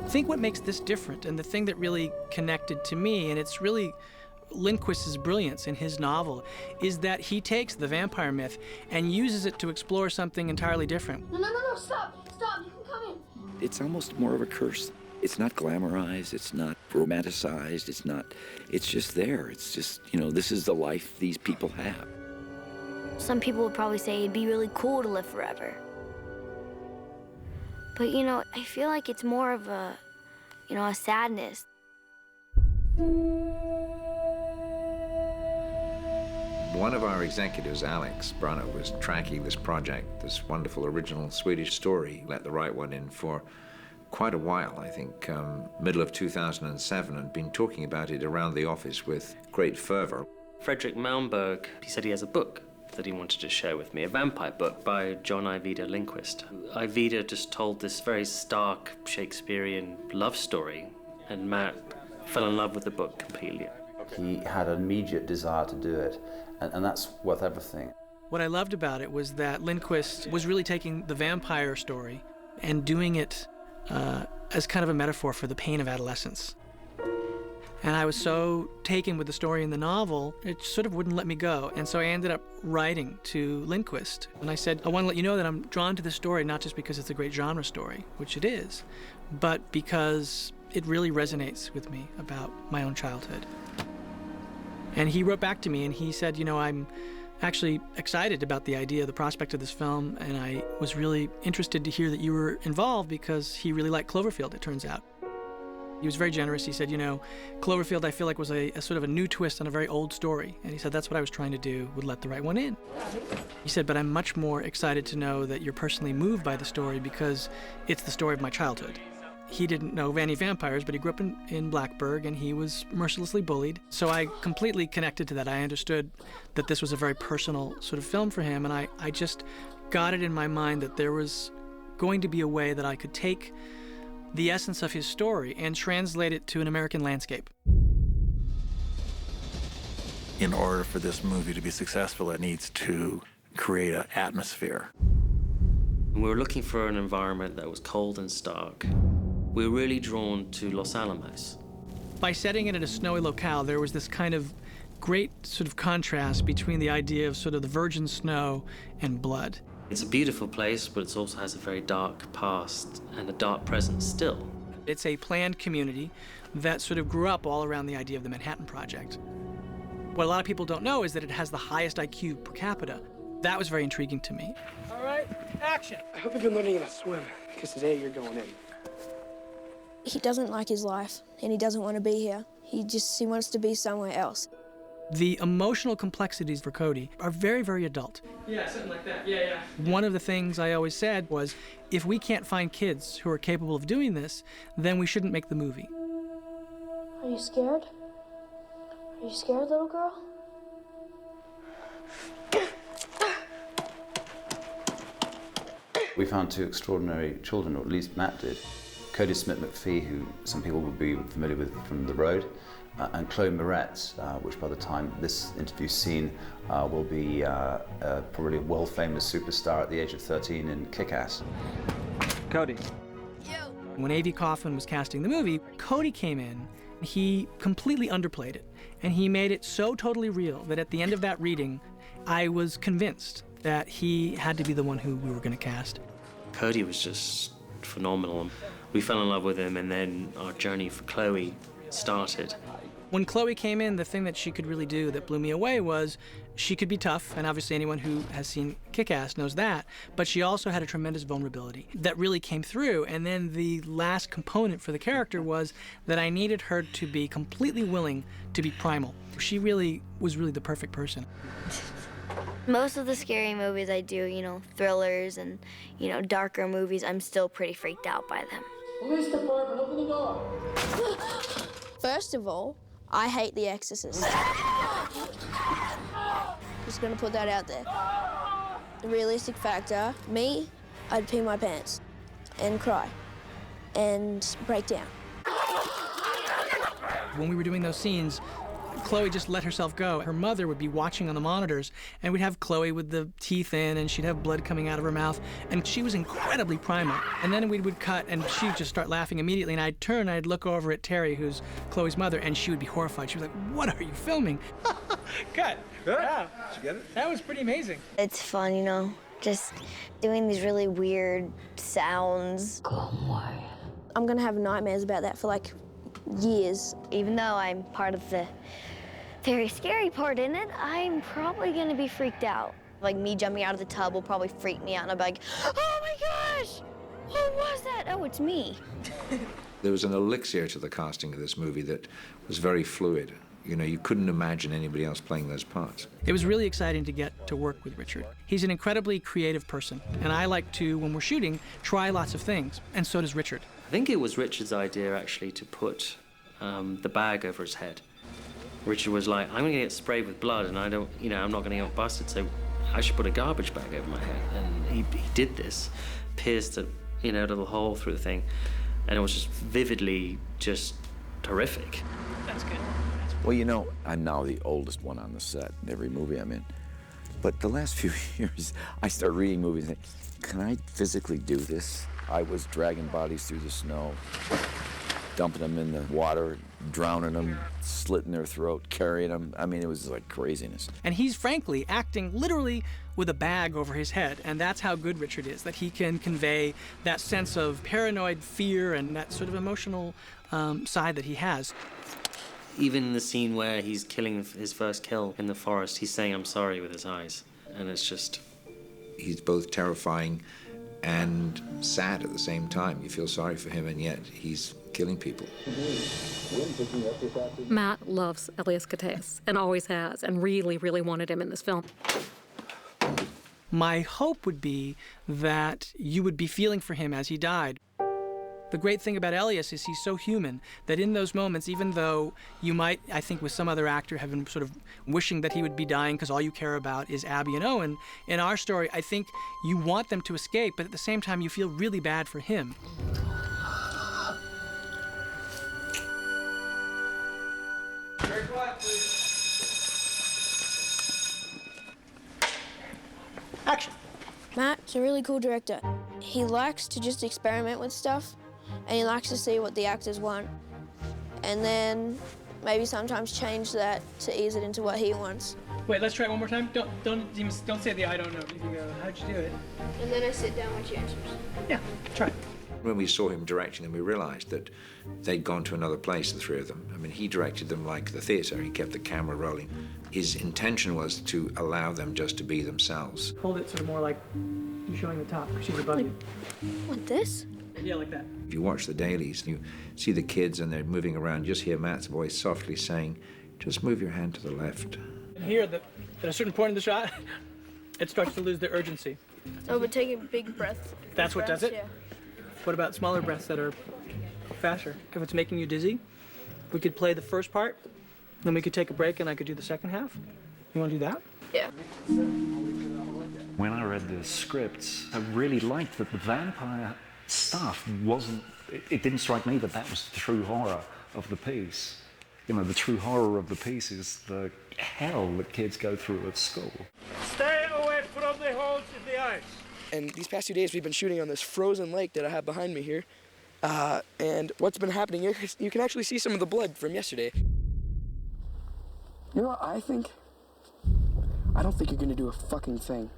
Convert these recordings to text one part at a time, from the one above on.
think what makes this different, and the thing that really connected to me, and it's really Lindquist's brilliance in his novel, is that he takes the vampire myth and uses it to explore something entirely different. No, stop, you can come in. It's almost more of a curse. It's not glamorized, it's not romanticized, it's just there. It's just, this is the life these people have. Some people would probably say it'd be really cool to live forever. But, I feel like it's more of a sadness. One of our executives, Alex Brunner, was tracking this project, this wonderful original Swedish story, Let the Right One In, for quite a while, I think, middle of 2007, and been talking about it around the office with great fervor. Fredrik Malmberg, he said he has a book that he wanted to share with me, a vampire book by John Ajvide Lindquist. Ajvide just told this very stark Shakespearean love story, and Matt fell in love with the book completely. He had an immediate desire to do it, and that's worth everything. What I loved about it was that Lindquist was really taking the vampire story and doing it as kind of a metaphor for the pain of adolescence. And I was so taken with the story in the novel, it sort of wouldn't let me go. And so I ended up writing to Lindquist. And I said, I want to let you know that I'm drawn to this story, not just because it's a great genre story, which it is, but because it really resonates with me about my own childhood. And he wrote back to me and he said, I'm actually excited about the idea, the prospect of this film, and I was really interested to hear that you were involved because he really liked Cloverfield, it turns out. He was very generous. He said, Cloverfield I feel like was a sort of a new twist on a very old story. And he said, that's what I was trying to do with Let the Right One In. He said, but I'm much more excited to know that you're personally moved by the story because it's the story of my childhood. He didn't know of any vampires, but he grew up in Blackburg, and he was mercilessly bullied. So I completely connected to that. I understood that this was a very personal sort of film for him, and I just got it in my mind that there was going to be a way that I could take the essence of his story and translate it to an American landscape. In order for this movie to be successful, it needs to create an atmosphere. We were looking for an environment that was cold and stark. We were really drawn to Los Alamos. By setting it in a snowy locale, there was this kind of great sort of contrast between the idea of sort of the virgin snow and blood. It's a beautiful place, but it also has a very dark past and a dark present still. It's a planned community that sort of grew up all around the idea of the Manhattan Project. What a lot of people don't know is that it has the highest IQ per capita. That was very intriguing to me. All right, action. I hope you've been learning how to swim, because today you're going in. He doesn't like his life, and he doesn't want to be here. He wants to be somewhere else. The emotional complexities for Cody are very, very adult. Yeah, something like that. Yeah. One of the things I always said was, if we can't find kids who are capable of doing this, then we shouldn't make the movie. Are you scared? Are you scared, little girl? We found two extraordinary children, or at least Matt did. Cody Smith-McPhee, who some people will be familiar with from The Road, and Chloe Moretz, which by the time this interview's seen will be probably a world-famous superstar at the age of 13 in Kick-Ass. Cody. When A.V. Kaufman was casting the movie, Cody came in. He completely underplayed it, and he made it so totally real that at the end of that reading, I was convinced that he had to be the one who we were going to cast. Cody was just phenomenal. We fell in love with him, and then our journey for Chloe started. When Chloe came in, the thing that she could really do that blew me away was she could be tough, and obviously anyone who has seen Kick-Ass knows that, but she also had a tremendous vulnerability that really came through. And then the last component for the character was that I needed her to be completely willing to be primal. She really was the perfect person. Most of the scary movies I do, thrillers and, darker movies, I'm still pretty freaked out by them. Police department, open the door. First of all, I hate The Exorcist. Just gonna put that out there. The realistic factor, me, I'd pee my pants and cry and break down. When we were doing those scenes, Chloe just let herself go. Her mother would be watching on the monitors, and we'd have Chloe with the teeth in, and she'd have blood coming out of her mouth, and she was incredibly primal. And then we would cut, and she'd just start laughing immediately, and I'd turn, and I'd look over at Terry, who's Chloe's mother, and she would be horrified. She was like, "What are you filming?" Cut. Yeah. Did you get it? That was pretty amazing. It's fun, you know, just doing these really weird sounds. I'm gonna have nightmares about that for like years. Even though I'm part of the very scary part in it, I'm probably gonna be freaked out. Like me jumping out of the tub will probably freak me out, and I'll be like, "Oh my gosh, what was that? Oh, it's me." There was an elixir to the casting of this movie that was very fluid. You know, you couldn't imagine anybody else playing those parts. It was really exciting to get to work with Richard. He's an incredibly creative person, and I like to, when we're shooting, try lots of things, and so does Richard. I think it was Richard's idea, actually, to put the bag over his head. Richard was like, "I'm gonna get sprayed with blood, and I'm not gonna get busted, so I should put a garbage bag over my head." And he did this, pierced a little hole through the thing, and it was just vividly just horrific. That's good. Well, you know, I'm now the oldest one on the set in every movie I'm in. But the last few years, I start reading movies and think, can I physically do this? I was dragging bodies through the snow, dumping them in the water, drowning them, slitting their throat, carrying them. I mean, it was like craziness. And he's frankly acting literally with a bag over his head, and that's how good Richard is, that he can convey that sense of paranoid fear and that sort of emotional side that he has. Even the scene where he's killing his first kill in the forest, he's saying "I'm sorry" with his eyes, and it's just... He's both terrifying and sad at the same time. You feel sorry for him, and yet he's killing people. Matt loves Elias Koteas, and always has, and really, really wanted him in this film. My hope would be that you would be feeling for him as he died. The great thing about Elias is he's so human that in those moments, even though you might, I think with some other actor, have been sort of wishing that he would be dying because all you care about is Abby and Owen, in our story, I think you want them to escape, but at the same time, you feel really bad for him. Very quiet, please. Action. Matt's a really cool director. He likes to just experiment with stuff, and he likes to see what the actors want, and then maybe sometimes change that to ease it into what he wants. Wait, let's try it one more time. Don't say the "I don't know." You go, "How'd you do it?" And then I sit down with your answers. Yeah, try it. When we saw him directing them, we realized that they'd gone to another place, the three of them. I mean, he directed them like the theater. He kept the camera rolling. His intention was to allow them just to be themselves. Hold it sort of more like you're showing the top, because she's above you. Like this? Yeah, like that. If you watch the dailies, you see the kids and they're moving around, you just hear Matt's voice softly saying, "Just move your hand to the left." And here, at a certain point in the shot, it starts to lose the urgency. Oh, but take a big breath. That's what does it? Yeah. What about smaller breaths that are faster? If it's making you dizzy, we could play the first part, then we could take a break and I could do the second half. You want to do that? Yeah. When I read the scripts, I really liked that the vampire stuff wasn't, it didn't strike me that that was the true horror of the piece. You know, the true horror of the piece is the hell that kids go through at school. Stay away from the holes in the ice. And these past 2 days, we've been shooting on this frozen lake that I have behind me here. And what's been happening is you can actually see some of the blood from yesterday. You know what I think? I don't think you're gonna do a fucking thing.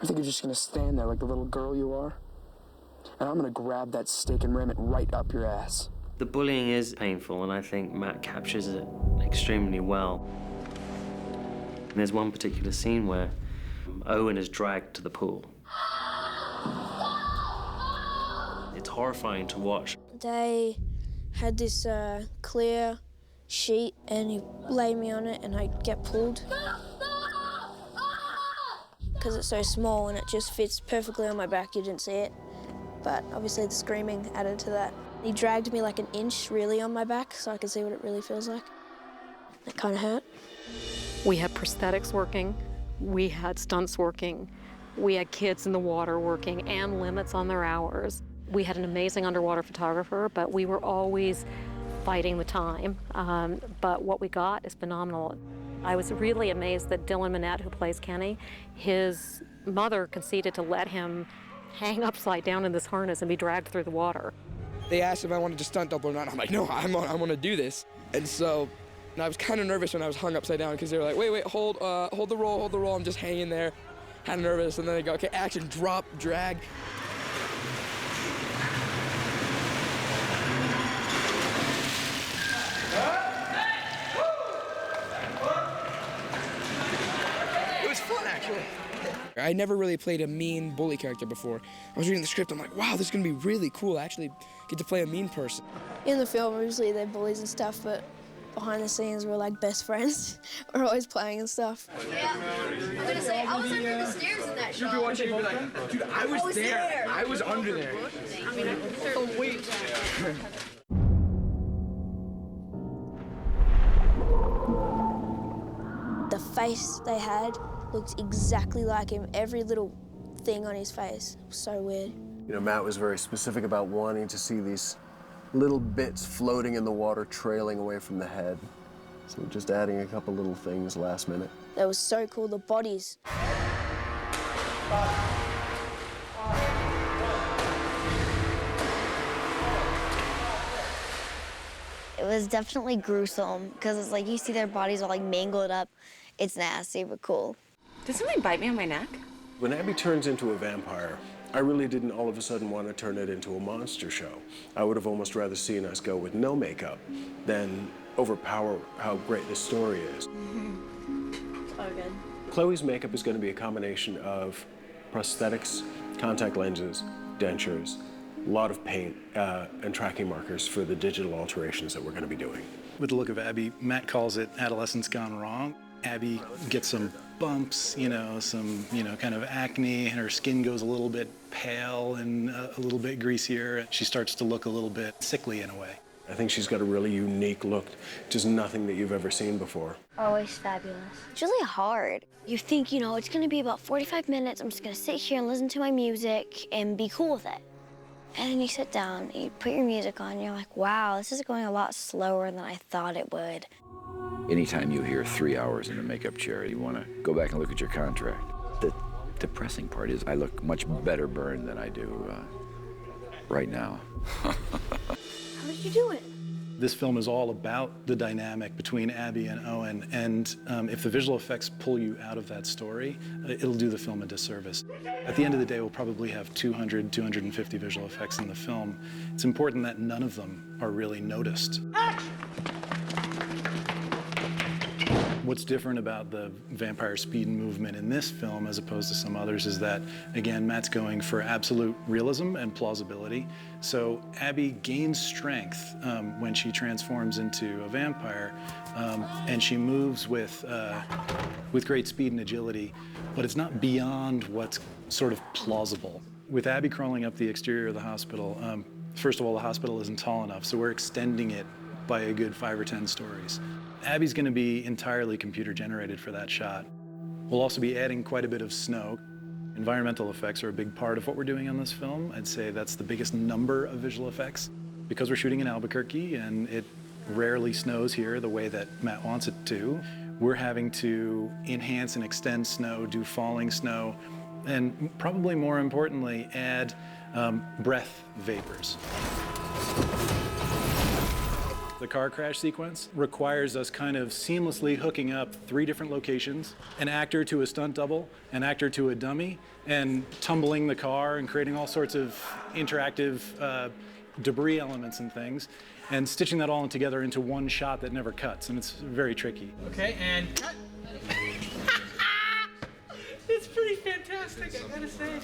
I think you're just gonna stand there like the little girl you are. And I'm gonna grab that stick and ram it right up your ass. The bullying is painful, and I think Matt captures it extremely well. And there's one particular scene where Owen is dragged to the pool. It's horrifying to watch. They had this clear sheet, and he laid me on it, and I get pulled. Because it's so small and it just fits perfectly on my back, you didn't see it. But obviously the screaming added to that. He dragged me like an inch really on my back so I could see what it really feels like. It kind of hurt. We had prosthetics working, we had stunts working, we had kids in the water working and limits on their hours. We had an amazing underwater photographer, but we were always fighting the time, but what we got is phenomenal. I was really amazed that Dylan Minnette, who plays Kenny, his mother conceded to let him hang upside down in this harness and be dragged through the water. They asked if I wanted to stunt double or not. I'm like, no, I want to do this. And so I was kind of nervous when I was hung upside down because they were like, wait, hold the roll. I'm just hanging there. Kind of nervous. And then they go, okay, action, drop, drag. It was fun, actually. I never really played a mean bully character before. I was reading the script, I'm like, wow, this is gonna be really cool. I actually get to play a mean person. In the film, usually they're bullies and stuff, but behind the scenes, we're like best friends. We're always playing and stuff. Yeah, I'm gonna say, I was under the stairs in that shot. You'll be watching and be like, dude, I was there. I was under there. I mean, oh, wait. The face they had looked exactly like him. Every little thing on his face. It was so weird. You know, Matt was very specific about wanting to see these little bits floating in the water, trailing away from the head. So just adding a couple little things last minute. That was so cool, the bodies. It was definitely gruesome because it's like you see their bodies all like mangled up. It's nasty, but cool. Did something bite me on my neck? When Abby turns into a vampire, I really didn't all of a sudden want to turn it into a monster show. I would have almost rather seen us go with no makeup than overpower how great this story is. So good. Chloe's makeup is going to be a combination of prosthetics, contact lenses, dentures, a lot of paint, and tracking markers for the digital alterations that we're going to be doing. With the look of Abby, Matt calls it adolescence gone wrong. Abby gets some bumps, some, kind of acne, and her skin goes a little bit pale and a little bit greasier. She starts to look a little bit sickly in a way. I think she's got a really unique look, just nothing that you've ever seen before. Always fabulous. It's really hard. You think, it's gonna be about 45 minutes. I'm just gonna sit here and listen to my music and be cool with it. And then you sit down, you put your music on, and you're like, wow, this is going a lot slower than I thought it would. Anytime you hear 3 hours in a makeup chair, you want to go back and look at your contract. The depressing part is I look much better burned than I do right now. How did you do it? This film is all about the dynamic between Abby and Owen, and if the visual effects pull you out of that story, it'll do the film a disservice. At the end of the day, we'll probably have 200, 250 visual effects in the film. It's important that none of them are really noticed. What's different about the vampire speed movement in this film as opposed to some others is that, again, Matt's going for absolute realism and plausibility. So Abby gains strength when she transforms into a vampire, and she moves with great speed and agility, but it's not beyond what's sort of plausible. With Abby crawling up the exterior of the hospital, first of all, the hospital isn't tall enough, so we're extending it by a good 5 or 10 stories. Abby's going to be entirely computer generated for that shot. We'll also be adding quite a bit of snow. Environmental effects are a big part of what we're doing on this film. I'd say that's the biggest number of visual effects. Because we're shooting in Albuquerque and it rarely snows here the way that Matt wants it to, we're having to enhance and extend snow, do falling snow, and probably more importantly, add breath vapors. The car crash sequence requires us kind of seamlessly hooking up 3 different locations, an actor to a stunt double, an actor to a dummy, and tumbling the car and creating all sorts of interactive debris elements and things, and stitching that all together into one shot that never cuts, and it's very tricky. Okay, and cut. It's pretty fantastic, I gotta say.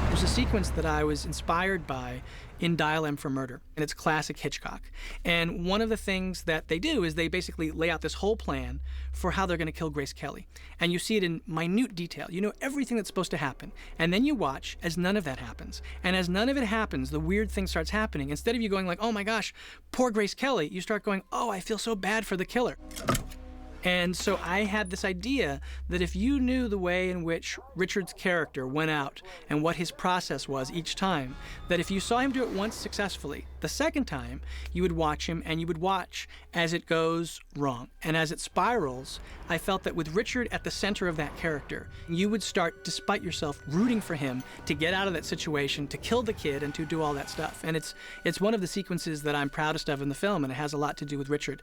There's a sequence that I was inspired by in Dial M for Murder, and it's classic Hitchcock. And one of the things that they do is they basically lay out this whole plan for how they're going to kill Grace Kelly. And you see it in minute detail. You know everything that's supposed to happen. And then you watch as none of that happens. And as none of it happens, the weird thing starts happening. Instead of you going like, oh my gosh, poor Grace Kelly, you start going, oh, I feel so bad for the killer. And so I had this idea that if you knew the way in which Richard's character went out and what his process was each time, that if you saw him do it once successfully, the second time you would watch him and you would watch as it goes wrong. And as it spirals, I felt that with Richard at the center of that character, you would start, despite yourself, rooting for him to get out of that situation, to kill the kid, and to do all that stuff. And it's one of the sequences that I'm proudest of in the film, and it has a lot to do with Richard.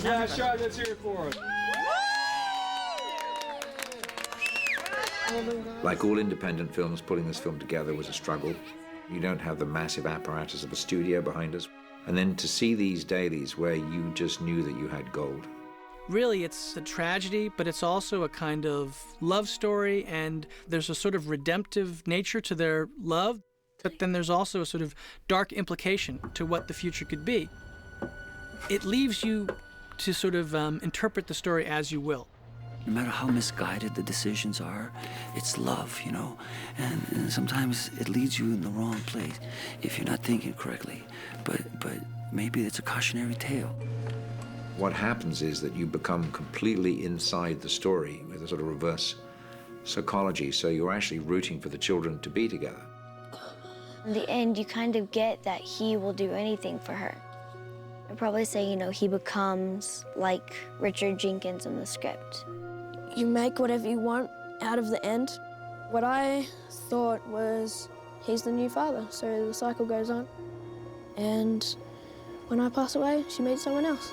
Last shot, let's hear it for us. Like all independent films, putting this film together was a struggle. You don't have the massive apparatus of a studio behind us. And then to see these dailies where you just knew that you had gold. Really, it's a tragedy, but it's also a kind of love story, and there's a sort of redemptive nature to their love, but then there's also a sort of dark implication to what the future could be. It leaves you to sort of interpret the story as you will. No matter how misguided the decisions are, it's love, you know? And sometimes it leads you in the wrong place if you're not thinking correctly. But maybe it's a cautionary tale. What happens is that you become completely inside the story with a sort of reverse psychology, so you're actually rooting for the children to be together. In the end, you kind of get that he will do anything for her. I'd probably say, you know, he becomes like Richard Jenkins in the script. You make whatever you want out of the end. What I thought was he's the new father, so the cycle goes on. And when I pass away, she meets someone else.